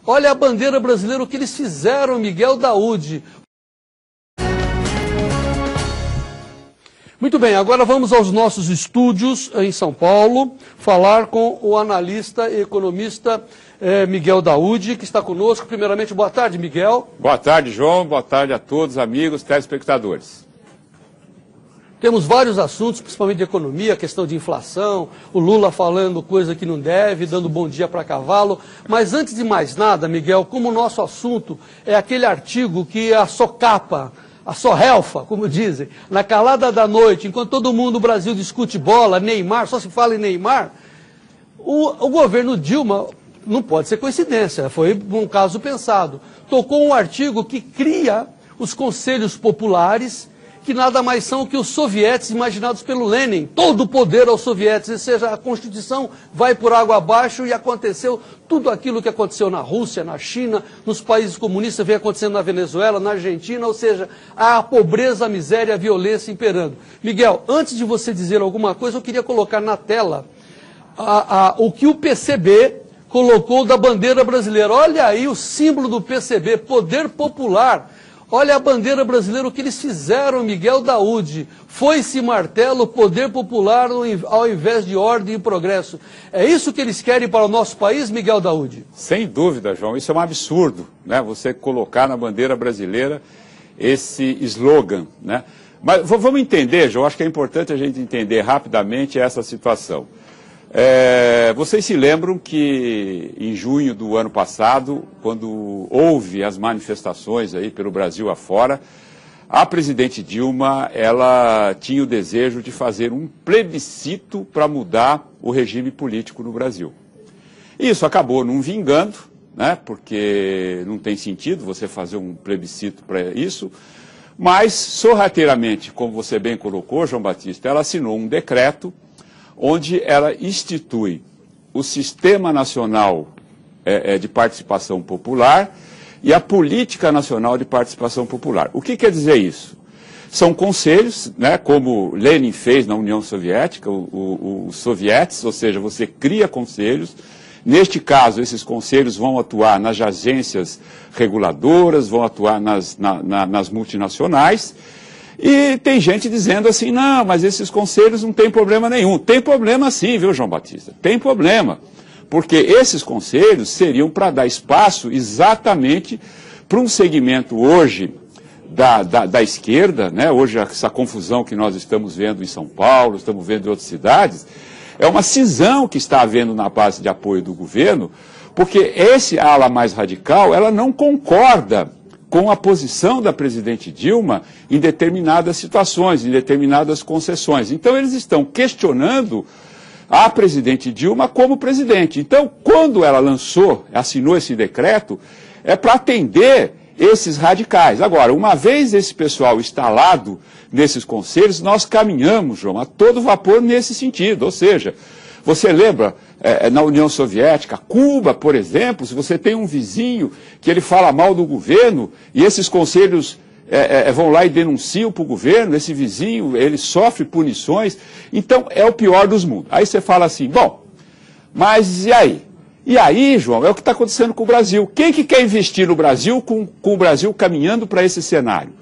Olha a bandeira brasileira, o que eles fizeram, Miguel Daoud. Muito bem, agora vamos aos nossos estúdios em São Paulo, falar com o analista e economista Miguel Daoud, que está conosco. Primeiramente, boa tarde, Miguel. Boa tarde, João. Boa tarde a todos, amigos, telespectadores. Temos vários assuntos, principalmente de economia, questão de inflação, o Lula falando coisa que não deve, dando bom dia para cavalo. Mas antes de mais nada, Miguel, como o nosso assunto é aquele artigo que a socapa, a sorrelfa, como dizem, na calada da noite, enquanto todo mundo no Brasil discute bola, Neymar, só se fala em Neymar, o governo Dilma, não pode ser coincidência, foi um caso pensado, tocou um artigo que cria os conselhos populares, que nada mais são que os sovietes imaginados pelo Lenin, todo o poder aos sovietes, ou seja, a Constituição vai por água abaixo e aconteceu tudo aquilo que aconteceu na Rússia, na China, nos países comunistas, vem acontecendo na Venezuela, na Argentina, ou seja, a pobreza, a miséria, a violência imperando. Miguel, antes de você dizer alguma coisa, eu queria colocar na tela o que o PCB colocou da bandeira brasileira. Olha aí o símbolo do PCB, Poder Popular. Olha a bandeira brasileira, o que eles fizeram, Miguel Daoud. Foi-se martelo, poder popular ao invés de ordem e progresso. É isso que eles querem para o nosso país, Miguel Daoud? Sem dúvida, João. Isso é um absurdo, né? Você colocar na bandeira brasileira esse slogan, né? Mas vamos entender, João, acho que é importante a gente entender rapidamente essa situação. Vocês se lembram que em junho do ano passado, quando houve as manifestações aí pelo Brasil afora, a presidente Dilma, ela tinha o desejo de fazer um plebiscito para mudar o regime político no Brasil. Isso acabou não vingando, né, porque não tem sentido você fazer um plebiscito para isso, mas sorrateiramente, como você bem colocou, João Batista, ela assinou um decreto onde ela institui o Sistema Nacional de Participação Popular e a Política Nacional de Participação Popular. O que quer dizer isso? São conselhos, né, como Lenin fez na União Soviética, os sovietes, ou seja, você cria conselhos. Neste caso, esses conselhos vão atuar nas agências reguladoras, vão atuar nas multinacionais. E tem gente dizendo assim, não, mas esses conselhos não tem problema nenhum. Tem problema sim, viu, João Batista? Tem problema. Porque esses conselhos seriam para dar espaço exatamente para um segmento hoje da esquerda, né? Hoje essa confusão que nós estamos vendo em São Paulo, estamos vendo em outras cidades, é uma cisão que está havendo na base de apoio do governo, porque esse ala mais radical, ela não concorda com a posição da presidente Dilma em determinadas situações, em determinadas concessões. Então, eles estão questionando a presidente Dilma como presidente. Então, quando ela assinou esse decreto, é para atender esses radicais. Agora, uma vez esse pessoal instalado nesses conselhos, nós caminhamos, João, a todo vapor nesse sentido. Ou seja, você lembra, na União Soviética, Cuba, por exemplo, se você tem um vizinho que ele fala mal do governo e esses conselhos vão lá e denunciam para o governo, esse vizinho, ele sofre punições, então é o pior dos mundos. Aí você fala assim, bom, mas e aí? E aí, João, é o que está acontecendo com o Brasil. Quem que quer investir no Brasil com o Brasil caminhando para esse cenário?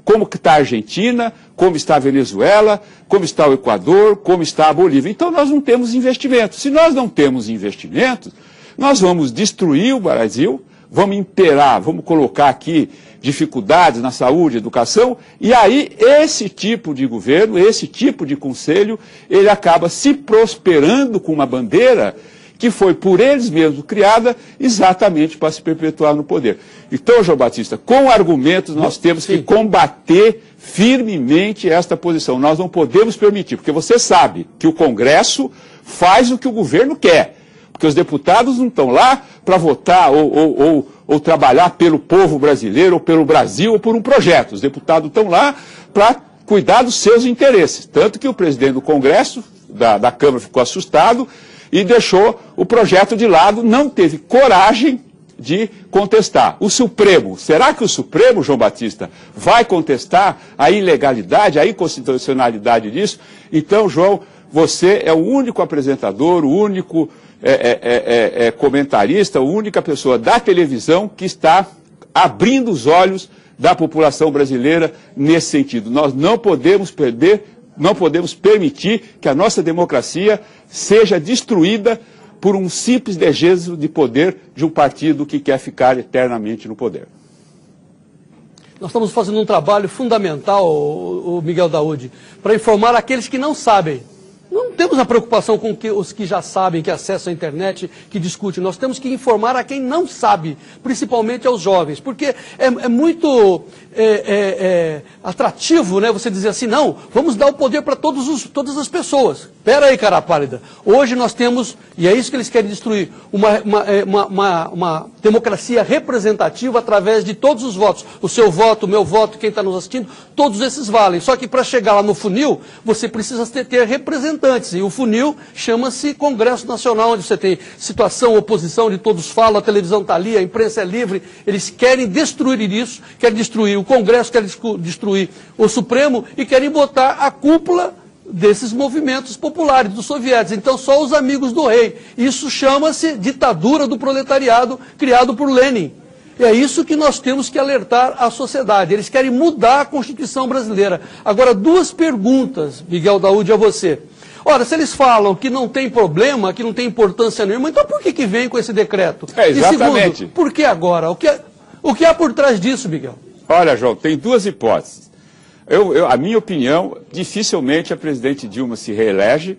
Como que está a Argentina, como está a Venezuela, como está o Equador, como está a Bolívia. Então nós não temos investimentos. Se nós não temos investimentos, nós vamos destruir o Brasil, vamos imperar, vamos colocar aqui dificuldades na saúde, educação, e aí esse tipo de governo, esse tipo de conselho, ele acaba se prosperando com uma bandeira que foi por eles mesmos criada exatamente para se perpetuar no poder. Então, João Batista, com argumentos nós temos que combater firmemente esta posição. Nós não podemos permitir, porque você sabe que o Congresso faz o que o governo quer, porque os deputados não estão lá para votar ou trabalhar pelo povo brasileiro, ou pelo Brasil, ou por um projeto. Os deputados estão lá para cuidar dos seus interesses. Tanto que o presidente do Congresso, da Câmara, ficou assustado e deixou o projeto de lado, não teve coragem de contestar. O Supremo, será que o Supremo, João Batista, vai contestar a ilegalidade, a inconstitucionalidade disso? Então, João, você é o único apresentador, o único comentarista, a única pessoa da televisão que está abrindo os olhos da população brasileira nesse sentido. Nós não podemos permitir que a nossa democracia seja destruída por um simples desejo de poder de um partido que quer ficar eternamente no poder. Nós estamos fazendo um trabalho fundamental, o Miguel Daoud, para informar aqueles que não sabem. Não temos a preocupação com os que já sabem, que acessam a internet, que discutem. Nós temos que informar a quem não sabe, principalmente aos jovens, porque é muito atrativo, né, você dizer assim, não, vamos dar o poder para todas as pessoas. Espera aí, cara pálida. Hoje nós temos, e é isso que eles querem destruir, uma democracia representativa através de todos os votos. O seu voto, o meu voto, quem está nos assistindo, todos esses valem. Só que para chegar lá no funil, você precisa ter representantes. E o funil chama-se Congresso Nacional, onde você tem situação, oposição, onde todos falam, a televisão está ali, a imprensa é livre. Eles querem destruir isso, querem destruir o Congresso, querem destruir o Supremo e querem botar a cúpula desses movimentos populares, dos sovietes. Então, só os amigos do rei. Isso chama-se ditadura do proletariado, criado por Lenin. E é isso que nós temos que alertar a sociedade. Eles querem mudar a Constituição brasileira. Agora, duas perguntas, Miguel Daoud, a você. Ora, se eles falam que não tem problema, que não tem importância nenhuma, então por que vem com esse decreto? Exatamente. E segundo, por que agora? O que há por trás disso, Miguel? Olha, João, tem duas hipóteses. A minha opinião, dificilmente a presidente Dilma se reelege,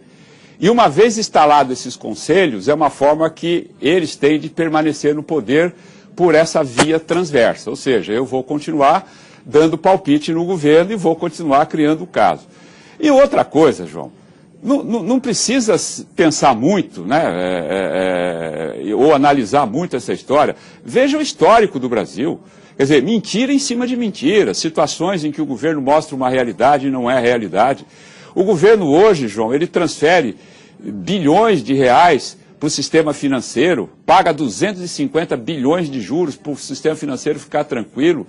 e uma vez instalados esses conselhos, é uma forma que eles têm de permanecer no poder por essa via transversa, ou seja, eu vou continuar dando palpite no governo e vou continuar criando o caso. E outra coisa, João, não precisa pensar muito, né, ou analisar muito essa história. Veja o histórico do Brasil. Quer dizer, mentira em cima de mentira, situações em que o governo mostra uma realidade e não é a realidade. O governo hoje, João, ele transfere bilhões de reais para o sistema financeiro, paga 250 bilhões de juros para o sistema financeiro ficar tranquilo,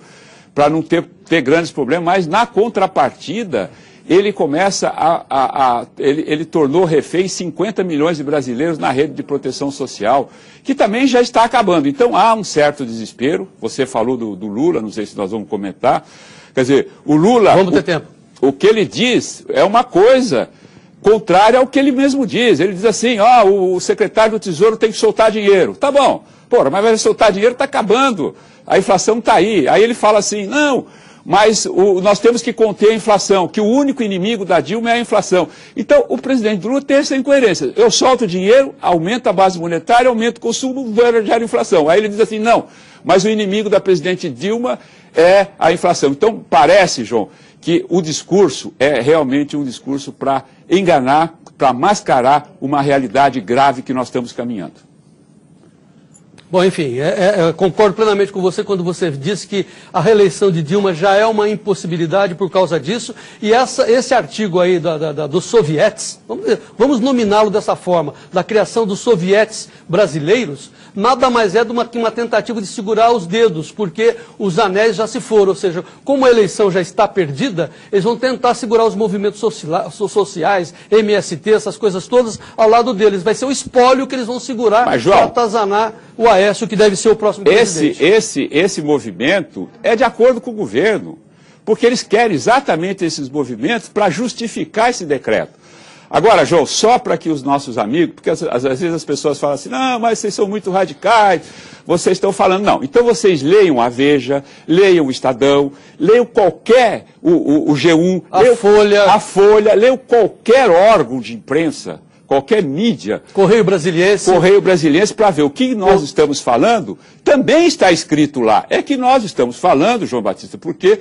para não ter grandes problemas, mas na contrapartida ele começa ele tornou refém 50 milhões de brasileiros na rede de proteção social, que também já está acabando. Então há um certo desespero. Você falou do Lula, não sei se nós vamos comentar. Quer dizer, o Lula, vamos ter tempo. O que ele diz é uma coisa contrária ao que ele mesmo diz. Ele diz assim, o secretário do Tesouro tem que soltar dinheiro. Tá bom, porra, mas vai soltar dinheiro, está acabando. A inflação está aí. Aí ele fala assim, não, mas nós temos que conter a inflação, que o único inimigo da Dilma é a inflação. Então, o presidente Lula tem essa incoerência. Eu solto dinheiro, aumento a base monetária, aumento o consumo, gera inflação. Aí ele diz assim, não, mas o inimigo da presidente Dilma é a inflação. Então, parece, João, que o discurso é realmente um discurso para enganar, para mascarar uma realidade grave que nós estamos caminhando. Bom, enfim, concordo plenamente com você quando você disse que a reeleição de Dilma já é uma impossibilidade por causa disso, e esse artigo aí dos sovietes, vamos nominá-lo dessa forma, da criação dos sovietes brasileiros, nada mais é do que uma tentativa de segurar os dedos, porque os anéis já se foram, ou seja, como a eleição já está perdida, eles vão tentar segurar os movimentos sociais, MST, essas coisas todas, ao lado deles. Vai ser o espólio que eles vão segurar para atazanar o Aécio, que deve ser o próximo presidente. Esse movimento é de acordo com o governo, porque eles querem exatamente esses movimentos para justificar esse decreto. Agora, João, só para que os nossos amigos, porque às vezes as pessoas falam assim, não, mas vocês são muito radicais, vocês estão falando, não. Então vocês leiam a Veja, leiam o Estadão, leiam qualquer, o G1, a Folha, leiam qualquer órgão de imprensa, qualquer mídia. Correio Brasiliense. Correio Brasiliense, para ver o que nós estamos falando, também está escrito lá. É que nós estamos falando, João Batista, porque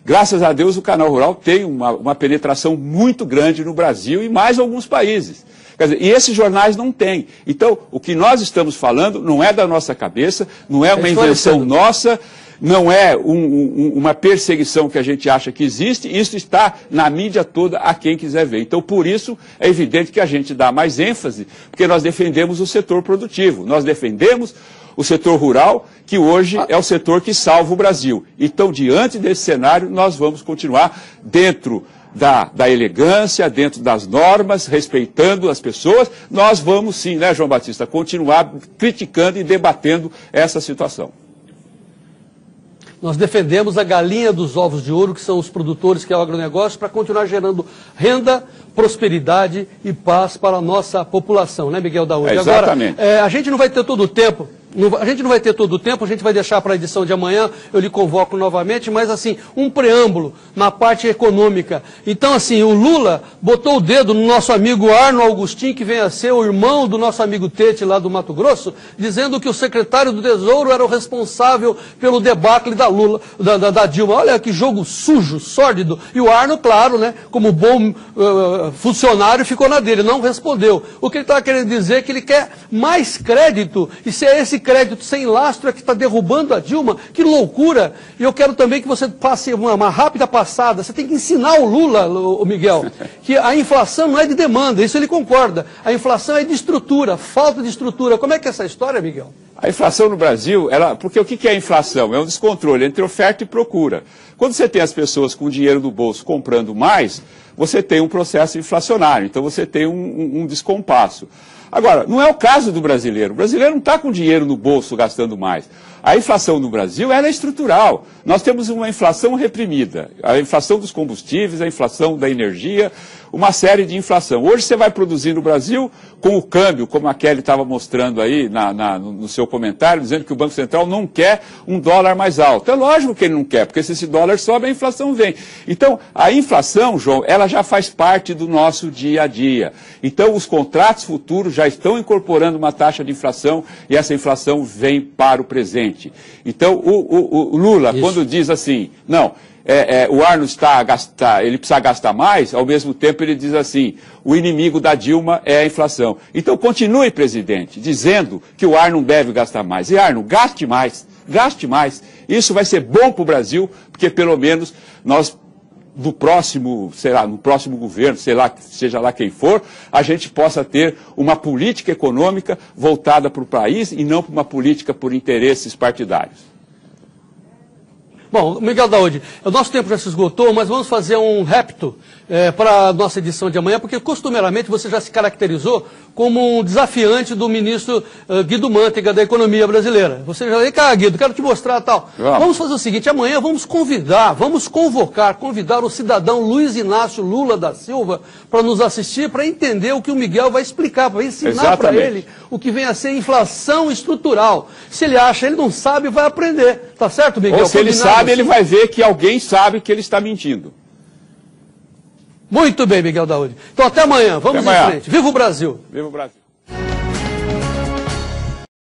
graças a Deus, o Canal Rural tem uma penetração muito grande no Brasil e mais alguns países. Quer dizer, e esses jornais não têm. Então, o que nós estamos falando não é da nossa cabeça, não é uma invenção nossa, não é uma perseguição que a gente acha que existe, isso está na mídia toda a quem quiser ver. Então, por isso, é evidente que a gente dá mais ênfase, porque nós defendemos o setor produtivo, nós defendemos o setor rural, que hoje é o setor que salva o Brasil. Então, diante desse cenário, nós vamos continuar dentro da elegância, dentro das normas, respeitando as pessoas, nós vamos sim, né, João Batista, continuar criticando e debatendo essa situação. Nós defendemos a galinha dos ovos de ouro, que são os produtores, que é o agronegócio, para continuar gerando renda, prosperidade e paz para a nossa população, né, Miguel Daoud? Exatamente. Agora, a gente não vai ter todo o tempo. A gente não vai ter todo o tempo, a gente vai deixar para a edição de amanhã, eu lhe convoco novamente, mas assim, um preâmbulo na parte econômica. Então assim, o Lula botou o dedo no nosso amigo Arno Augustin, que vem a ser o irmão do nosso amigo Tete lá do Mato Grosso, dizendo que o secretário do Tesouro era o responsável pelo debacle da Dilma. Olha que jogo sujo, sórdido. E o Arno, claro, né, como bom funcionário, ficou na dele, não respondeu. O que ele estava querendo dizer é que ele quer mais crédito, e se é esse crédito sem lastro é que está derrubando a Dilma, que loucura. E eu quero também que você passe uma rápida passada, você tem que ensinar o Lula, o Miguel, que a inflação não é de demanda, isso ele concorda, a inflação é de estrutura, falta de estrutura. Como é que é essa história, Miguel? A inflação no Brasil, porque o que é a inflação? É um descontrole entre oferta e procura. Quando você tem as pessoas com dinheiro no bolso comprando mais, você tem um processo inflacionário, então você tem um descompasso. Agora, não é o caso do brasileiro. O brasileiro não está com dinheiro no bolso gastando mais. A inflação no Brasil ela é estrutural. Nós temos uma inflação reprimida. A inflação dos combustíveis, a inflação da energia, uma série de inflação. Hoje você vai produzir no Brasil com o câmbio, como a Kelly estava mostrando aí no seu comentário, dizendo que o Banco Central não quer um dólar mais alto. É lógico que ele não quer, porque se esse dólar sobe, a inflação vem. Então, a inflação, João, ela já faz parte do nosso dia a dia. Então, os contratos futuros já estão incorporando uma taxa de inflação e essa inflação vem para o presente. Então, o Lula, isso, quando diz assim, não, o Arno ele precisa gastar mais, ao mesmo tempo ele diz assim, o inimigo da Dilma é a inflação. Então, continue, presidente, dizendo que o Arno deve gastar mais. E Arno, gaste mais, gaste mais. Isso vai ser bom para o Brasil, porque pelo menos nós, no próximo governo, seja lá quem for, a gente possa ter uma política econômica voltada para o país e não para uma política por interesses partidários. Bom, Miguel Daoud, o nosso tempo já se esgotou, mas vamos fazer um repto para a nossa edição de amanhã, porque costumeiramente você já se caracterizou como um desafiante do ministro Guido Mantega da economia brasileira. Você já vem cá, Guido, quero te mostrar tal. Vamos fazer o seguinte, amanhã vamos convidar o cidadão Luiz Inácio Lula da Silva para nos assistir, para entender o que o Miguel vai explicar, para ensinar para ele o que vem a ser inflação estrutural. Se ele acha, ele não sabe, vai aprender. Tá certo, Miguel? Ou se ele sabe, ele vai ver que alguém sabe que ele está mentindo. Muito bem, Miguel Daoud. Então até amanhã, vamos em frente. Viva o Brasil! Viva o Brasil!